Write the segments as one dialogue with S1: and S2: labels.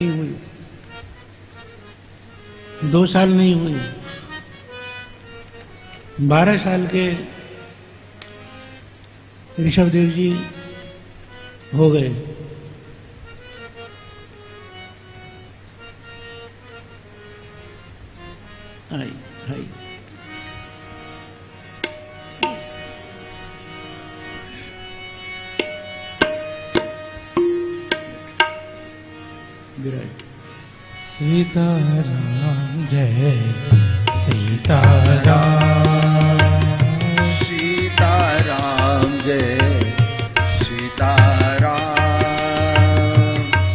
S1: नहीं हुई, 2 साल नहीं हुई, 12 साल के ऋषभदेव जी हो गए। आई आई
S2: सीताराम जय सीताराम,
S3: सीताराम जय सीताराम,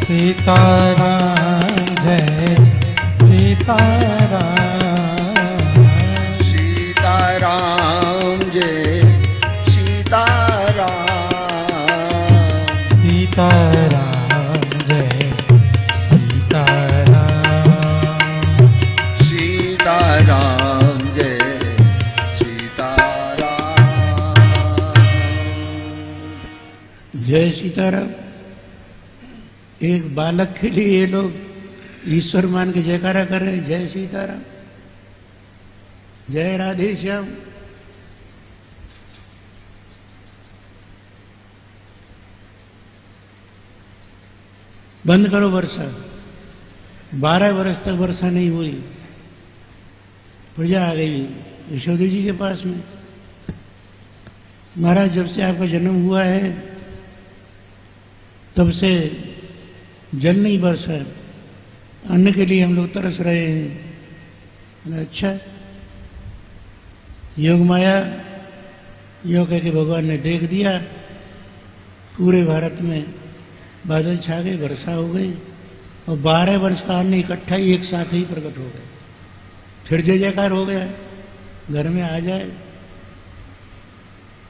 S2: सीताराम जय सीताराम,
S3: सीताराम जय सीताराम,
S2: सीताराम जय सीताराम,
S3: सीताराम जय सीताराम।
S1: जय सीताराम। एक बालक के लिए ये लोग ईश्वर मान के जयकारा कर रहे हैं, जय सीताराम, जय राधे श्याम। बंद करो वर्षा। 12 वर्ष तक वर्षा नहीं हुई, प्रजा आ गई यशोदा जी के पास में। महाराज, जब से आपका जन्म हुआ है तब से जल नहीं बरसा, अन्न के लिए हम लोग तरस रहे हैं। अच्छा, योग माया योग कह के भगवान ने देख दिया, पूरे भारत में बादल छा गए, वर्षा हो गई और 12 वर्ष का अन्न इकट्ठा ही एक साथ ही प्रकट हो गए। फिर जय जयकार हो गया, घर में आ जाए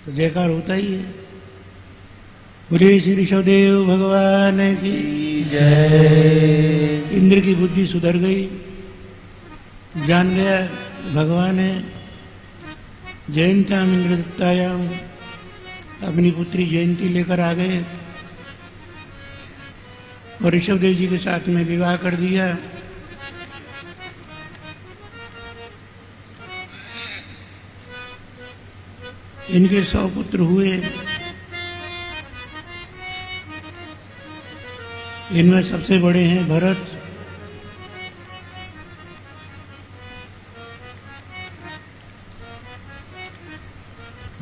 S1: तो जयकार होता ही है। बोलिए श्री ऋषभदेव भगवान की
S2: जय।
S1: इंद्र की बुद्धि सुधर गई, जान गया भगवान है। जयंताम इंद्र दत्तायाम, अपनी पुत्री जयंती लेकर आ गए और ऋषभदेव जी के साथ में विवाह कर दिया। इनके 100 पुत्र हुए, इनमें सबसे बड़े हैं भरत।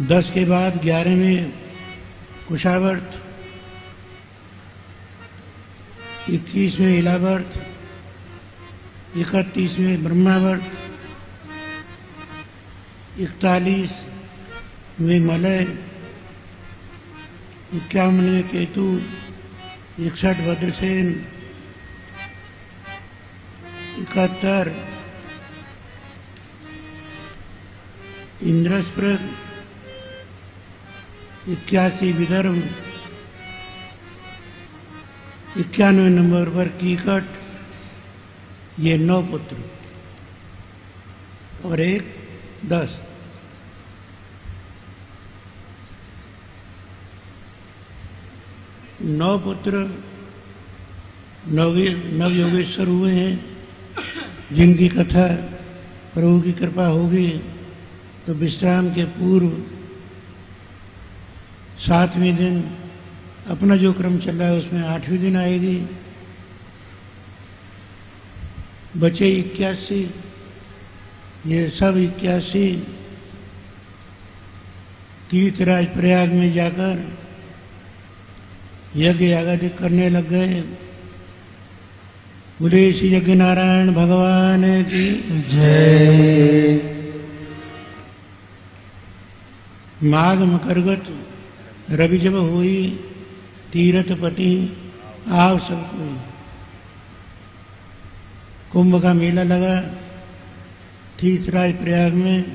S1: दस के बाद 11वें कुशावर्त, 21वें इलावर्त, 31वें ब्रह्मावर्त, 41वें मलय, 51वें केतु, 61 भद्रसेन, 71 इंद्रस्पृग, 81 विदर्भ, 91 नंबर पर कीकट। ये 9 पुत्र और एक 10। नौ पुत्र नवयोगेश्वर हुए हैं, जिनकी कथा प्रभु की कृपा होगी तो विश्राम के पूर्व 7वें दिन, अपना जो क्रम चल रहा है उसमें 8वें दिन आएगी। बचे 81, ये सब 81 तीर्थराज प्रयाग में जाकर यज्ञ यागादि करने लग गए। बोले श्री यज्ञ नारायण भगवान की
S2: जय।
S1: माघ मकरगत रवि जब हुई, तीर्थपति आव सब कोई। कुंभ का मेला लगा तीर्थराज प्रयाग में,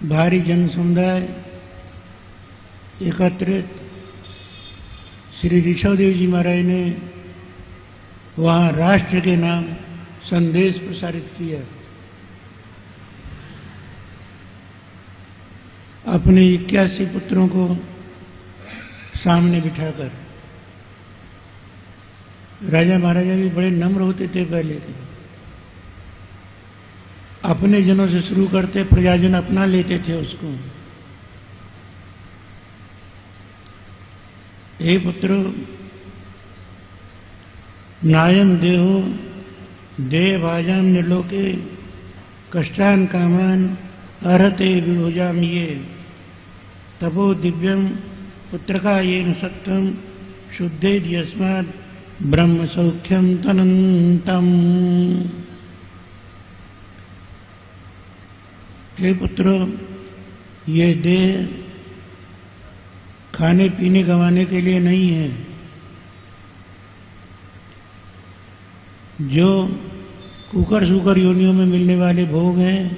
S1: भारी जन समुदाय एकत्रित। श्री ऋषभदेव जी महाराज ने वहां राष्ट्र के नाम संदेश प्रसारित किया। अपने 81 पुत्रों को सामने बिठाकर राजा महाराजा भी बड़े नम्र होते थे पहले के। अपने जनों से शुरू करते, प्रजाजन अपना लेते थे उसको। हे पुत्र, नायम देहो देह भाजाम निर्लोके कष्टान कामान अर्हते विभुजाम ये तपो दिव्यम पुत्र का ये सत्यम शुद्धे यस्मात् ब्रह्म सौख्यम तनंतम। हे पुत्र, ये देह खाने पीने गंवाने के लिए नहीं है, जो कुकर सुकर योनियों में मिलने वाले भोग हैं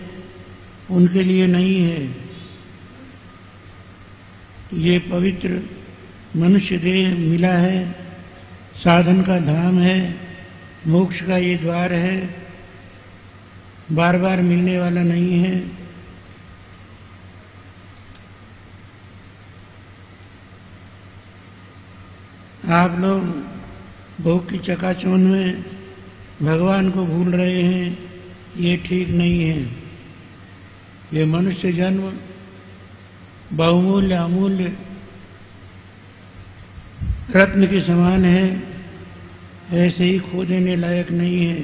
S1: उनके लिए नहीं है। ये पवित्र मनुष्य देह मिला है, साधन का धाम है, मोक्ष का ये द्वार है, बार बार मिलने वाला नहीं है। आप लोग भोग की चकाचौंध में भगवान को भूल रहे हैं, ये ठीक नहीं है। ये मनुष्य जन्म बहुमूल्य अमूल्य रत्न के समान है, ऐसे ही खो देने लायक नहीं है।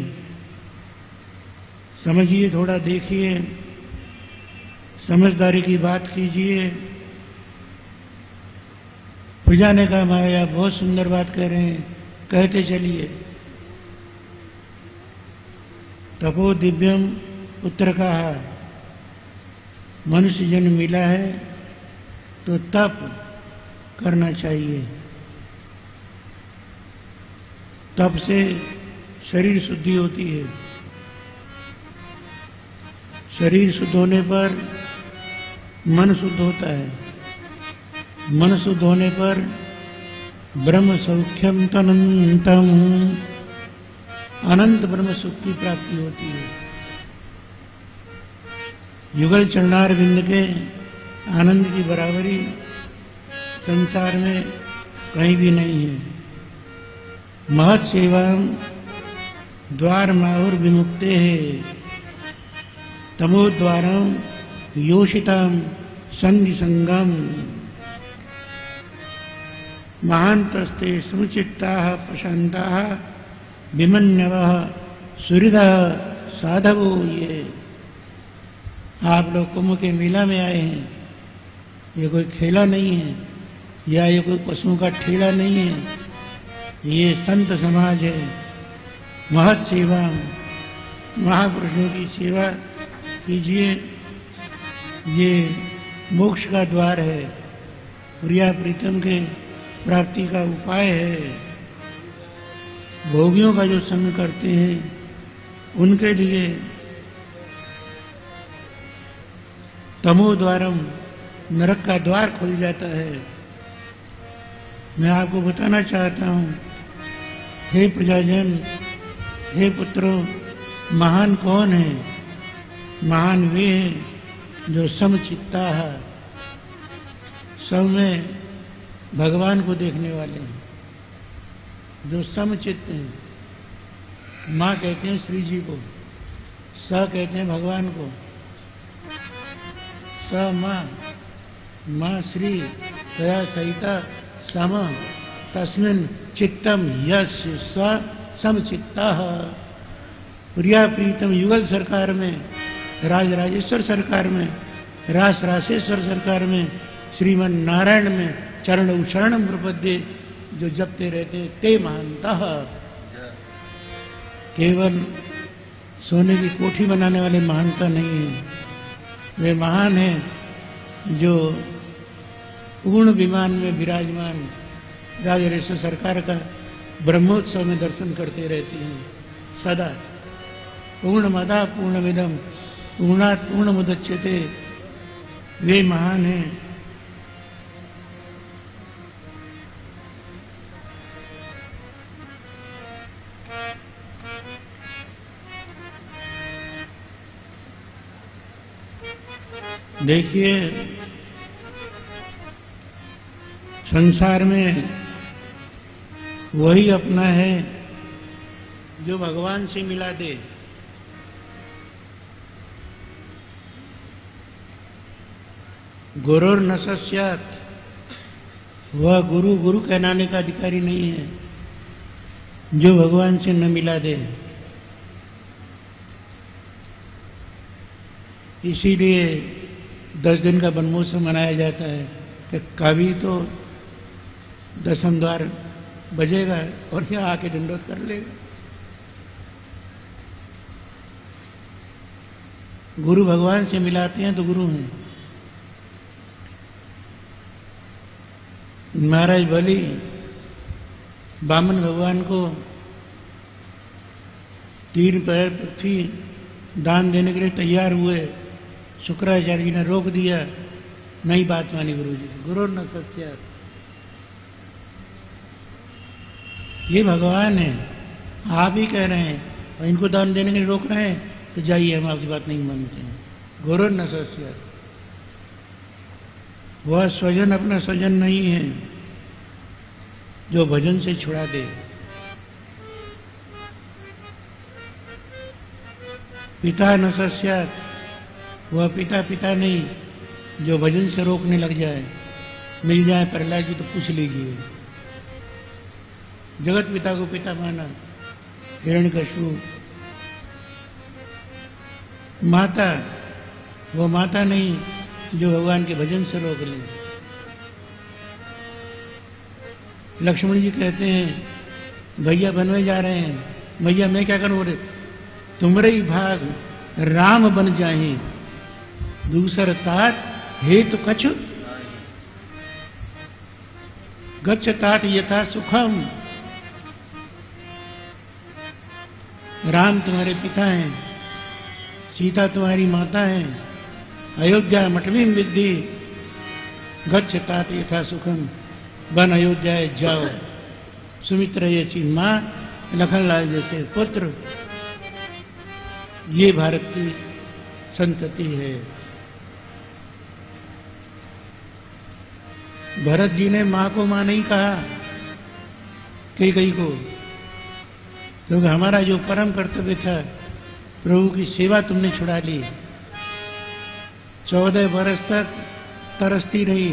S1: समझिए, थोड़ा देखिए, समझदारी की बात कीजिए। पूजा ने कहा, माया बहुत सुंदर बात कह रहे हैं, कहते चलिए। तपो दिव्यम पुत्र कहा, मनुष्य जन्म मिला है तो तप करना चाहिए। तप से शरीर शुद्धि होती है। शरीर शुद्ध होने पर मन शुद्ध होता है। मन शुद्ध होने पर ब्रह्म सौख्यम तनंतम, अनंत ब्रह्म सुख की प्राप्ति होती है। युगल चरणार बिंद के आनंद की बराबरी संसार में कहीं भी नहीं है। महत सेवाम द्वार माहुर विमुक्ते है तमोद्वारम योषिताम संधि संगम महांतस्ते सुचित्ता प्रशांता विमन्यव सुहृद साधवो। ये आप लोग कुंभ के मेला में आए हैं, ये कोई खेला नहीं है, या ये कोई पशुओं का ठेला नहीं है, ये संत समाज है। महत सेवा, महापुरुषों की सेवा कीजिए, ये मोक्ष का द्वार है, प्रिया प्रीतम के प्राप्ति का उपाय है। भोगियों का जो संग करते हैं उनके लिए तमोद्वारम नरक का द्वार खुल जाता है। मैं आपको बताना चाहता हूं, हे प्रजाजन, हे पुत्रों, महान कौन है? महान वे हैं जो समचित्ता है, सब में भगवान को देखने वाले हैं, जो समचित्त हैं। माँ कहते हैं श्री जी को, स कहते हैं भगवान को, स माँ श्री तया सहिता सम तस्मिन् चित्तम यश स समचित्ता। प्रिया प्रीतम युगल सरकार में, राज राजेश्वर सरकार में, रास रासेश्वर सरकार में, श्रीमन नारायण में चरण उचरण प्रपद्ये जो जपते रहते ते महानता। केवल सोने की कोठी बनाने वाले महानता नहीं है, वे महान हैं जो पूर्ण विमान में विराजमान राजरेश्वर सरकार का ब्रह्मोत्सव में दर्शन करते रहते हैं सदा। पूर्णमदा पूर्णमिदम पूर्णात् पूर्णमुदच्यते, वे महान हैं। देखिए, संसार में वही अपना है जो भगवान से मिला दे। गुरुर न सस्यात्, वह गुरु गुरु कहलाने का अधिकारी नहीं है जो भगवान से न मिला दे। इसीलिए 10 दिन का वनमोत्सव मनाया जाता है कि कभी तो 10वें द्वार बजेगा और यहाँ आके दंडोत कर लेगा। गुरु भगवान से मिलाते हैं तो गुरु हैं। महाराज बलि बामन भगवान को 3 पैर पृथ्वी दान देने के लिए तैयार हुए। शुक्राचार्य जी ने रोक दिया, नहीं बात मानी गुरु जी। गुरु न सत्यात्, ये भगवान है, आप ही कह रहे हैं और इनको दान देने के लिए रोक रहे हैं, तो जाइए, हम आपकी बात नहीं मानते हैं। गुरु न सत्यात्, वह स्वजन अपना स्वजन नहीं है जो भजन से छुड़ा दे। पिता न सस्यात्, वह पिता पिता नहीं जो भजन से रोकने लग जाए। मिल जाए प्रहलाद जी तो पूछ लीजिए। जगत पिता को पिता माना हिरण्यकशिपु। माता, वो माता नहीं जो भगवान के भजन से रोक ले। लक्ष्मण जी कहते हैं भैया बनवे जा रहे हैं, भैया मैं क्या करूं? रे तुमरे ही भाग राम बन जाए, दूसर तात हेतु कछु गच्छ तात यथा सुखम। राम तुम्हारे पिता हैं, सीता तुम्हारी माता है। अयोध्या मठवीम विद्धि, गच्छ तात यथा सुखम। बन अयोध्या जाओ। सुमित्रा जैसी माँ, लखनलाल जैसे पुत्र, ये भारत की संतति है। भरत जी ने मां को मां नहीं कहा कैकेयी को, क्योंकि हमारा जो परम कर्तव्य था, प्रभु की सेवा तुमने छुड़ा ली। 14 वर्ष तक तरसती रही,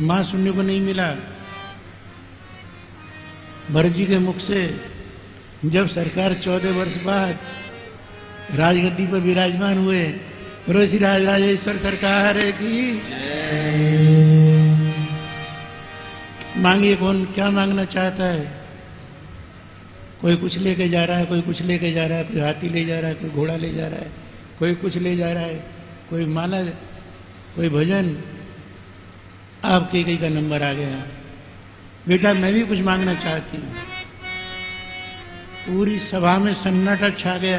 S1: मां सुनने को नहीं मिला। भरत जी के मुख से जब सरकार 14 वर्ष बाद राजगद्दी पर विराजमान हुए, बोलो श्री राज राजेश्वर सरकार की मांगिए। कौन क्या मांगना चाहता है? कोई कुछ लेके जा रहा है, कोई कुछ लेके जा रहा है, कोई हाथी ले जा रहा है, कोई घोड़ा ले जा रहा है, कोई कुछ ले जा रहा है, कोई माला, कोई भजन। आप कैकेयी का नंबर आ गया, बेटा मैं भी कुछ मांगना चाहती हूं। पूरी सभा में सन्नाटा छा गया।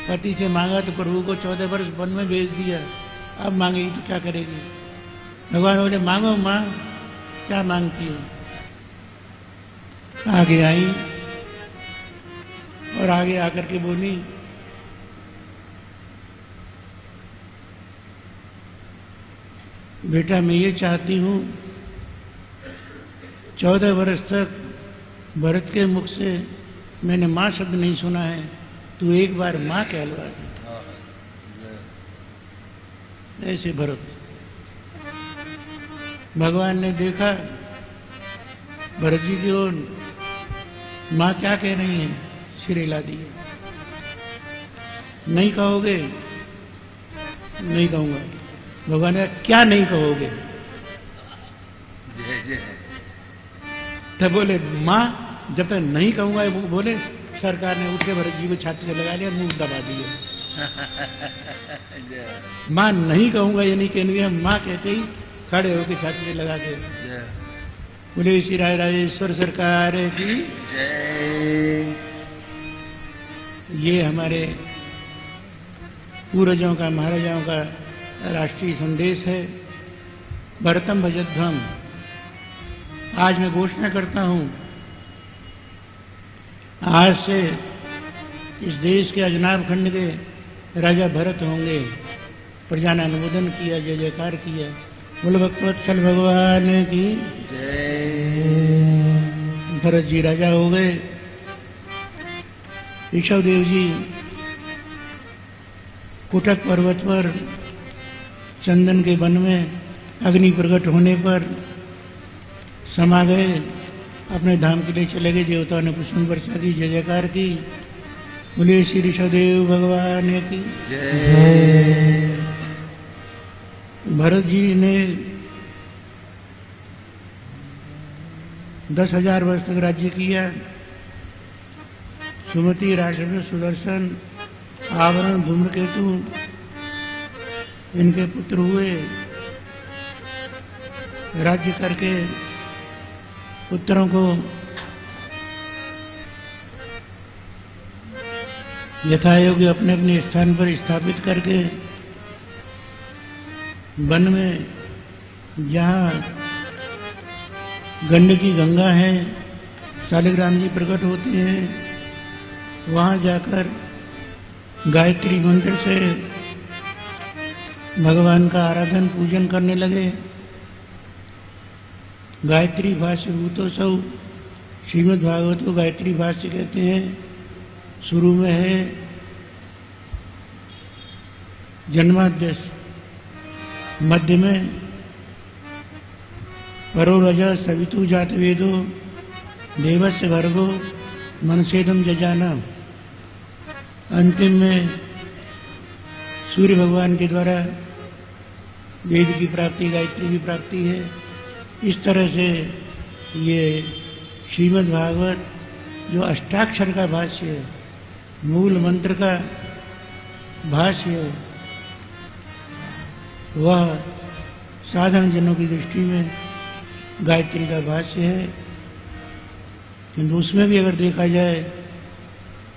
S1: पति से मांगा तो प्रभु को 14 वर्ष वन में भेज दिया, अब मांगेगी तो क्या करेगी? भगवान बोले मांगो मां, क्या मांगती हो? आगे आई और आगे आकर के बोली, बेटा मैं ये चाहती हूं, 14 वर्ष तक भरत के मुख से मैंने मां शब्द नहीं सुना है, तू एक बार मां कहलवा दे। ऐसे भरत। भगवान ने देखा भरत जी की ओर, मां क्या कह रही है, सिर हिला दिए। नहीं कहोगे? नहीं कहूंगा। भगवान ने क्या नहीं कहोगे?
S3: जय जय।
S1: तब बोले मां जब तक नहीं कहूंगा, वो बोले सरकार ने उठ के भरत जी को छाती से लगा लिया, मुंह दबा दिया। मां नहीं कहूंगा ये नहीं कहने दिया, मां कहते ही खड़े होकर छाती से लगा के बोले श्री राज राजेश्वर सरकार की
S3: जय।
S1: ये हमारे पूर्वजों का, महाराजाओं का राष्ट्रीय संदेश है। भरतम भजध्वम। आज मैं घोषणा करता हूं, आज से इस देश के अजनाब खंड के राजा भरत होंगे। प्रजा ने अनुमोदन किया, जय जयकार किया। बोलो भक्तवत्सल भगवान की
S3: जय।
S1: भरत जी राजा हो गए। ऋषभदेव जी कुटक पर्वत पर चंदन के वन में अग्नि प्रकट होने पर समा गए, अपने धाम के लिए चले गए। देवताओं ने पुष्प वर्षा की, जय जयकार की। बोले श्री ऋषभदेव भगवान की
S3: जय।
S1: भरत जी ने 10,000 वर्ष तक राज्य किया। सुमति, राष्ट्र, सुदर्शन, आवरण, धूम्रकेतु इनके पुत्र हुए। राज्य करके पुत्रों को यथायोग्य अपने अपने स्थान पर स्थापित करके वन में जहाँ गंडकी गंगा है, शालिग्राम जी प्रकट होते हैं, वहाँ जाकर गायत्री मंत्र से भगवान का आराधन पूजन करने लगे। गायत्री भाष्य भूतोत्सव श्रीमद् भागवत को गायत्री भाष्य कहते हैं। शुरू में है जन्माद्यश, मध्य में परो रज सवितु जात वेदो देवस्य भर्गो मनसेदम जजाना, अंतिम में सूर्य भगवान के द्वारा वेद की प्राप्ति, गायत्री की प्राप्ति है। इस तरह से ये श्रीमद् भागवत जो अष्टाक्षर का भाष्य है, मूल मंत्र का भाष्य है, वह साधारण जनों की दृष्टि में गायत्री का भाष्य है। किंतु उसमें भी अगर देखा जाए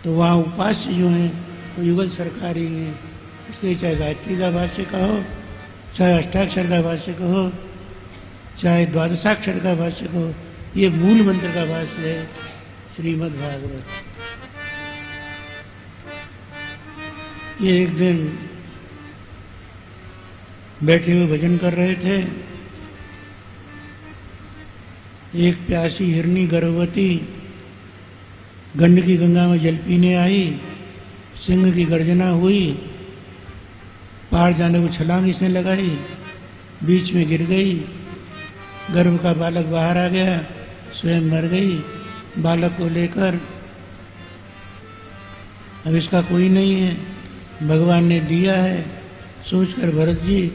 S1: तो वहाँ उपास्य जो हैं वो युगल सरकारी हैं। इसलिए चाहे गायत्री का भाष्य कहो, चाहे अष्टाक्षर का भाष्य कहो, चाहे द्वादशाक्षर का भाष्य कहो, ये मूल मंत्र का भाष्य है श्रीमद् भागवत। ये एक दिन बैठे हुए भजन कर रहे थे। एक प्यासी हिरनी गर्भवती गंडकी गंगा में जल पीने आई। सिंह की गर्जना हुई, पार जाने को छलांग इसने लगाई, बीच में गिर गई। गर्भ का बालक बाहर आ गया, स्वयं मर गई। बालक को लेकर अब इसका कोई नहीं है, भगवान ने दिया है सोचकर भरत जी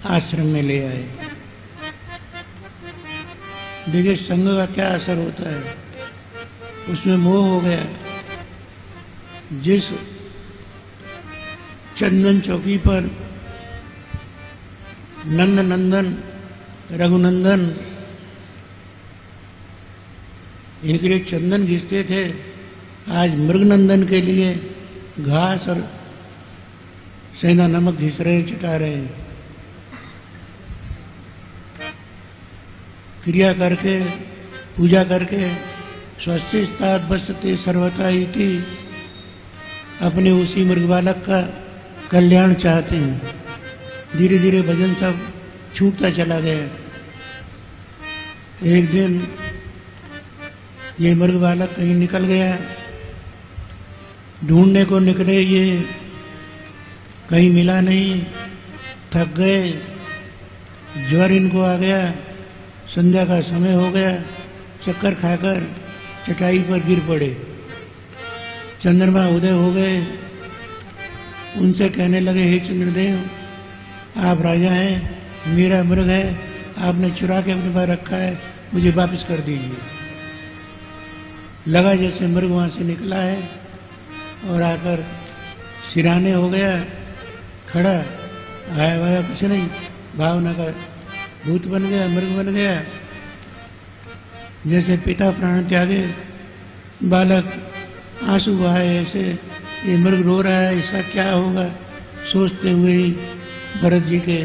S1: आश्रम में ले आए। देखिए संग का क्या असर होता है, उसमें मोह हो गया। जिस चंदन चौकी पर नंद नंदन रघुनंदन इनके लिए चंदन घिसते थे, आज मृगनंदन के लिए घास और सेना नमक घिस रहे, चिटा रहे हैं। क्रिया करके, पूजा करके स्वस्थ स्तात बसते सर्वथा इति, अपने उसी मृग बालक का कल्याण चाहते हैं। धीरे धीरे भजन सब छूटता चला गया। एक दिन ये मृग बालक कहीं निकल गया, ढूंढने को निकले, ये कहीं मिला नहीं, थक गए, ज्वर इनको आ गया, संध्या का समय हो गया, चक्कर खाकर चटाई पर गिर पड़े। चंद्रमा उदय हो गए, उनसे कहने लगे, हे चंद्रदेव, आप राजा हैं, मेरा मृग है, आपने चुरा के अपने पास रखा है, मुझे वापस कर दीजिए। लगा जैसे मृग वहां से निकला है और आकर सिराने हो गया, खड़ा, आया वाया कुछ नहीं, भावना का भूत बन गया, मृग बन गया। जैसे पिता प्राण त्यागे, बालक आंसू बहाए, ऐसे ये मृग रो रहा है, इसका क्या होगा, सोचते हुए ही भरत जी के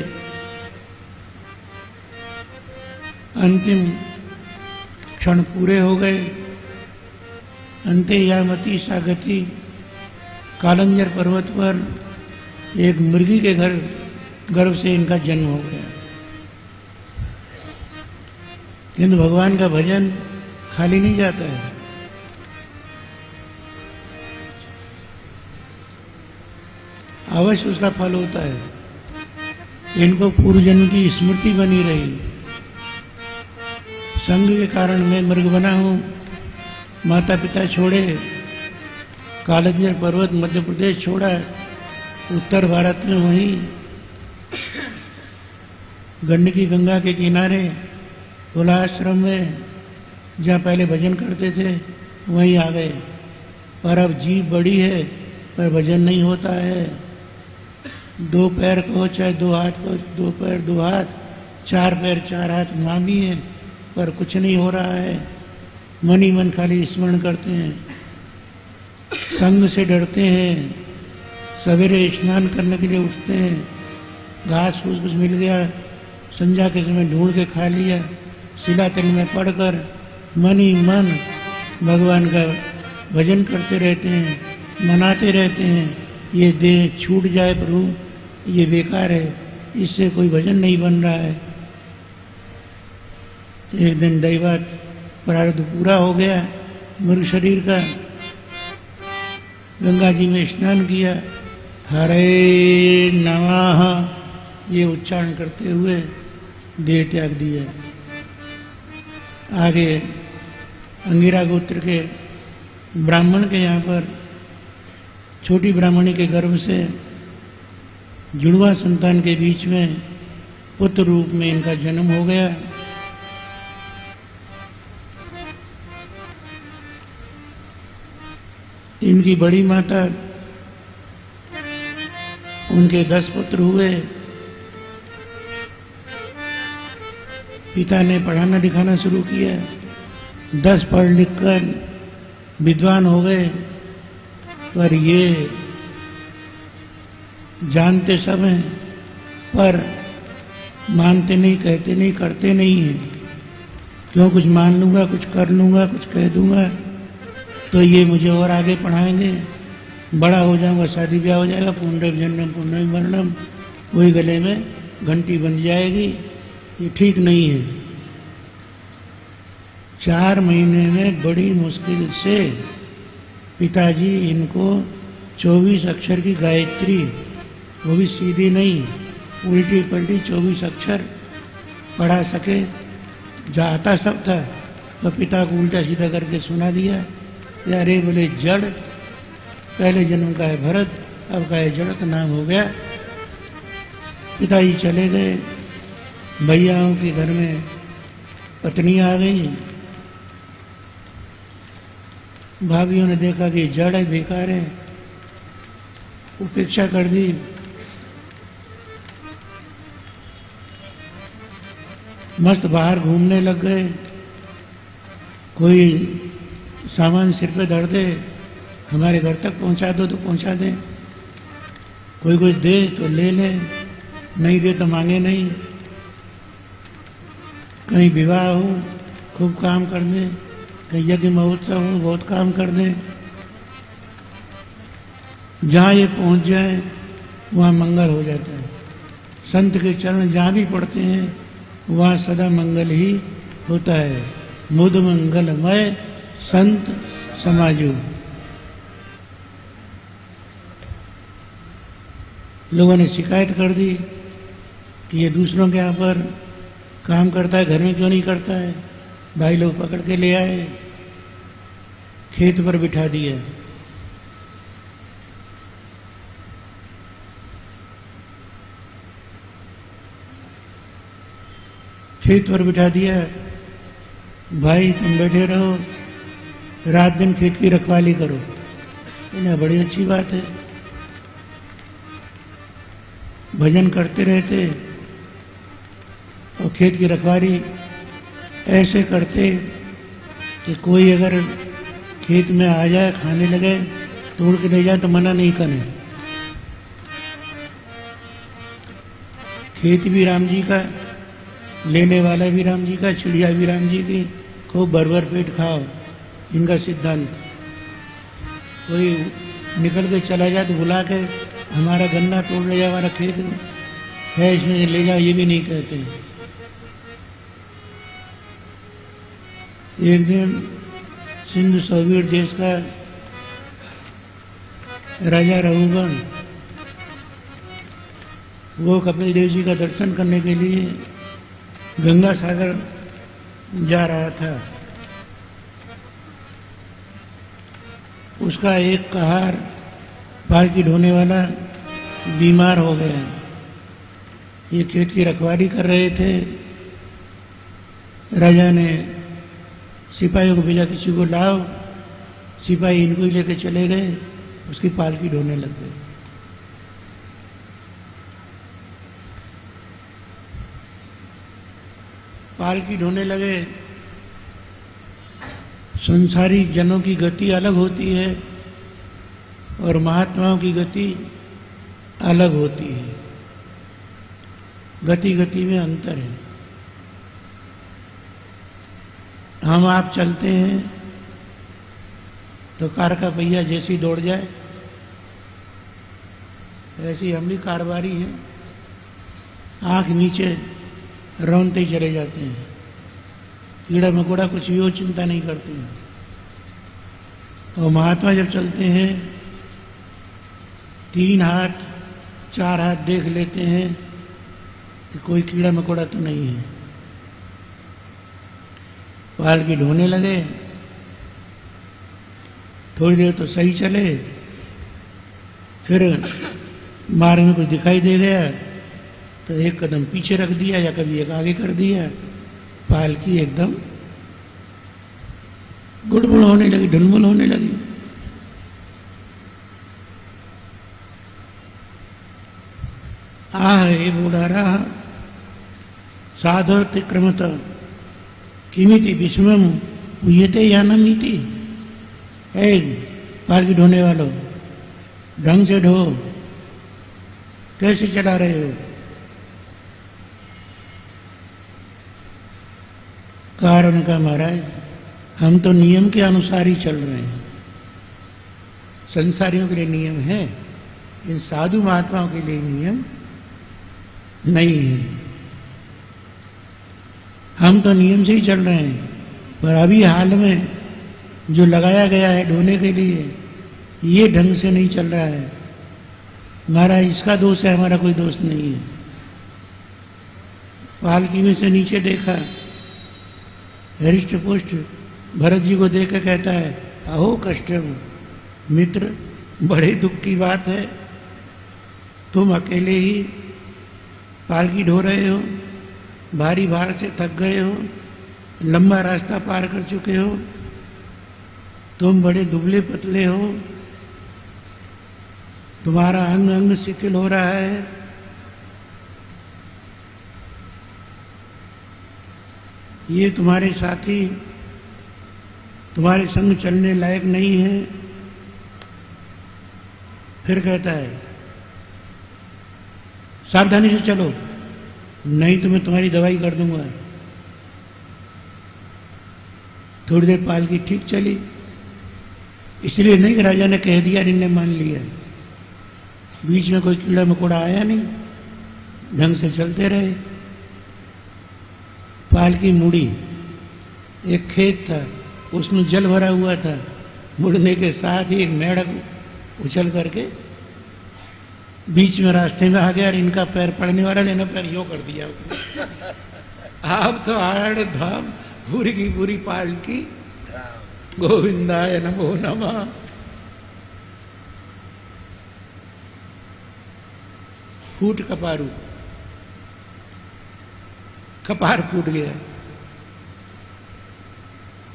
S1: अंतिम क्षण पूरे हो गए। अंते यामती सा गति, कालंजर पर्वत पर एक मृगी के गर्भ से इनका जन्म हो गया। किंतु भगवान का भजन खाली नहीं जाता है। अवश्य उसका फल होता है। इनको पूर्व जन्म की स्मृति बनी रही। संग के कारण मैं मृग बना हूं। माता पिता छोड़े, कालंजर पर्वत मध्य प्रदेश छोड़ा, उत्तर भारत में वहीं गंडकी गंगा के किनारे कुलाश्रम में जहाँ पहले भजन करते थे वहीं आ गए। पर अब जीभ बड़ी है पर भजन नहीं होता है। 2 पैर को चाहे 2 हाथ को, 2 पैर 2 हाथ, 4 पैर 4 हाथ मांगी है पर कुछ नहीं हो रहा है। मन ही मन खाली स्मरण करते हैं, संग से डरते हैं। सवेरे स्नान करने के लिए उठते हैं, घास फूस कुछ मिल गया संध्या के समय ढूंढ के खा लिया, शिलातल में पढ़कर मन ही मन भगवान का भजन करते रहते हैं, मनाते रहते हैं। ये देह छूट जाए प्रभु, ये बेकार है, इससे कोई भजन नहीं बन रहा है। एक दिन दैवत प्रारब्ध पूरा हो गया मृग शरीर का। गंगा जी में स्नान किया, हरे नमः ये उच्चारण करते हुए देह त्याग दिया। आगे अंगिरा गोत्र के ब्राह्मण के यहाँ पर छोटी ब्राह्मणी के गर्भ से जुड़वा संतान के बीच में पुत्र रूप में इनका जन्म हो गया। इनकी बड़ी माता, उनके 10 पुत्र हुए। पिता ने पढ़ाना लिखाना शुरू किया। 10 पढ़ लिख कर विद्वान हो गए, पर ये जानते सब हैं पर मानते नहीं, कहते नहीं, करते नहीं हैं। क्यों कुछ मान लूंगा, कुछ कर लूंगा, कुछ कह दूंगा तो ये मुझे और आगे पढ़ाएंगे, बड़ा हो जाऊंगा, शादी ब्याह हो जाएगा, पुनर्जन्म जन्म पुनर्जन्म मरणम, वही गले में घंटी बन जाएगी। ये ठीक नहीं है। 4 महीने में बड़ी मुश्किल से पिताजी इनको 24 अक्षर की गायत्री, वो भी सीधी नहीं, उल्टी पलटी 24 अक्षर पढ़ा सके। जाता सब था तो पिता को उल्टा सीधा करके सुना दिया। अरे बोले जड़, पहले जन्म का है भरत, अब का है जड़ का नाम हो गया। पिताजी चले गए। भैयाओं के घर में पत्नी आ गई। भाभियों ने देखा कि जड़ है, बेकार है, उपेक्षा कर दी। मस्त बाहर घूमने लग गए। कोई सामान सिर पे धर दे, हमारे घर तक पहुंचा दो तो पहुंचा दे, कोई कोई दे तो ले ले, नहीं दे तो मांगे नहीं। कहीं विवाह हो खूब काम कर दे, कहीं यज्ञ महोत्सव हो बहुत काम कर दे। जहां ये पहुंच जाए वहां मंगल हो जाता है। संत के चरण जहां भी पड़ते हैं वहां सदा मंगल ही होता है। मुद मंगलमय संत समाजो। लोगों ने शिकायत कर दी कि ये दूसरों के यहाँ पर काम करता है, घर में क्यों नहीं करता है। भाई लोग पकड़ के ले आए, खेत पर बिठा दिया। खेत पर बिठा दिया। भाई तुम बैठे रहो, रात दिन खेत की रखवाली करो। इन्हें बड़ी अच्छी बात है। भजन करते रहते और खेत की रखवाली ऐसे करते कि कोई अगर खेत में आ जाए, खाने लगे, तोड़ के ले जाए तो मना नहीं करें। खेत भी राम जी का, लेने वाला भी राम जी का, चिड़िया भी राम जी की, खूब भर भर पेट खाओ, इनका सिद्धांत। कोई निकल के चला जाए तो बुला के हमारा गन्ना तोड़ ले जाए, हमारा खेत है इसमें ले जाओ, ये भी नहीं कहते। एक दिन सिंधु सोवियत देश का राजा रघुगण वो कपिल देव जी का दर्शन करने के लिए गंगा सागर जा रहा था। उसका एक कहार पालकी ढोने वाला बीमार हो गया। ये खेत की रखवाली कर रहे थे। राजा ने सिपाहियों को भेजा, किसी को लाओ। सिपाही इनको ही लेके चले गए, उसकी पालकी ढोने लग गए। पालकी ढोने लगे। संसारी जनों की गति अलग होती है और महात्माओं की गति अलग होती है। गति गति में अंतर है। हम आप चलते हैं तो कार का पहिया जैसी दौड़ जाए, ऐसी हम भी कारबारी हैं, आंख नीचे रौनते ही चले जाते हैं। कीड़ा मकोड़ा कुछ भी हो चिंता नहीं करते हैं। और महात्मा जब चलते हैं 3 हाथ 4 हाथ देख लेते हैं कि कोई कीड़ा मकोड़ा तो नहीं है। पालकी ढोने लगे। थोड़ी देर तो सही चले, फिर मार्ग में कुछ दिखाई दे गया तो एक कदम पीछे रख दिया या कभी एक आगे कर दिया। पालकी एकदम गुड़बुड़ होने लगी, ढुलमुल होने लगी। आह हे बूढ़ारा साधोतिक्रमत किमिति विस्मम उयते या नमीति। ए पालकी ढोने वालों, ढंग से ढो, कैसे चला रहे हो? कारण का महाराज, हम तो नियम के अनुसार ही चल रहे हैं। संसारियों के लिए नियम है, इन साधु महात्माओं के लिए नियम नहीं है। हम तो नियम से ही चल रहे हैं, पर अभी हाल में जो लगाया गया है ढोने के लिए, ये ढंग से नहीं चल रहा है। महाराज इसका दोष है, हमारा कोई दोष नहीं है। पालकी में से नीचे देखा, हरिष्ट पुष्ट भरत जी को देख के कहता है, अहो कष्टम मित्र, बड़े दुख की बात है। तुम अकेले ही पालकी ढो रहे हो, भारी भार से थक गए हो, लंबा रास्ता पार कर चुके हो, तुम बड़े दुबले पतले हो, तुम्हारा अंग अंग शिथिल हो रहा है। ये तुम्हारे साथी तुम्हारे संग चलने लायक नहीं है। फिर कहता है, सावधानी से चलो, नहीं तो मैं तुम्हारी दवाई कर दूंगा। थोड़ी देर पालकी ठीक चली, इसलिए नहीं कि राजा ने कह दिया, निर्णय मान लिया। बीच में कोई कीड़ा मकोड़ा आया नहीं, ढंग से चलते रहे। पालकी मुड़ी, एक खेत था, उसमें जल भरा हुआ था। मुड़ने के साथ ही एक मेढक उछल करके बीच में रास्ते में आ गया और इनका पैर पड़ने वाला, लेना पैर यो कर दिया। आप तो आड़ धाम पूरी की पूरी पालकी गोविंदाय नमो नमः। फूट कपारू, कपार फूट गया,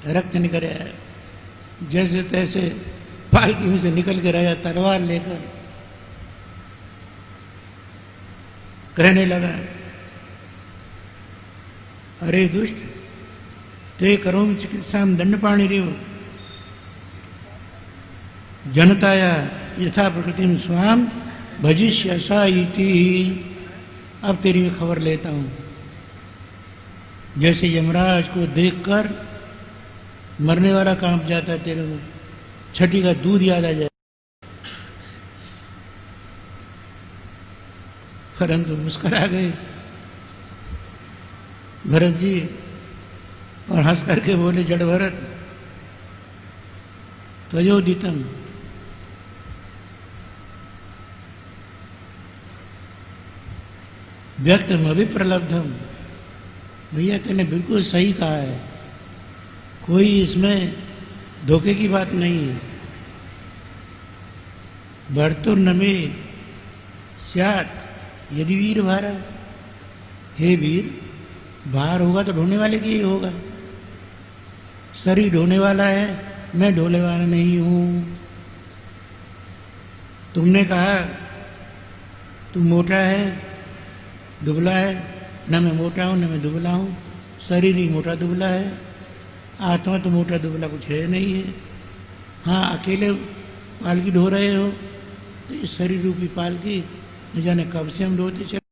S1: रक्त निकल आया। जैसे तैसे पालकी में से निकल के राजा तलवार लेकर कहने लगा, अरे दुष्ट, ते करोमि चिकित्सां दंडपाणिरिव जनताया यथा प्रकृतिम स्वाम भजिष्यसा इति। अब तेरी मैं खबर लेता हूं। जैसे यमराज को देखकर मरने वाला कांप जाता है, तेरे को छठी का दूध याद आ जाए। परंतु मुस्कुरा गए भरत जी और हंस करके बोले, जड़ भरत त्वयोदितम, व्यक्तम अभिप्रलब्धम। भैया तेने बिल्कुल सही कहा है, कोई इसमें धोखे की बात नहीं है। भर्तुर्नमे स्यात् यदि वीर भारा। हे वीर, भार होगा तो ढोने वाले की ही होगा। शरीर ढोने वाला है, मैं ढोने वाला नहीं हूं। तुमने कहा तू मोटा है, दुबला है। न मैं मोटा हूं, न मैं दुबला हूं। शरीर ही मोटा दुबला है, आत्मा तो मोटा दुबला कुछ है नहीं है। हाँ, अकेले पालकी ढो रहे हो तो इस शरीर रूपी पालकी न जाने कब से हम ढोते चले।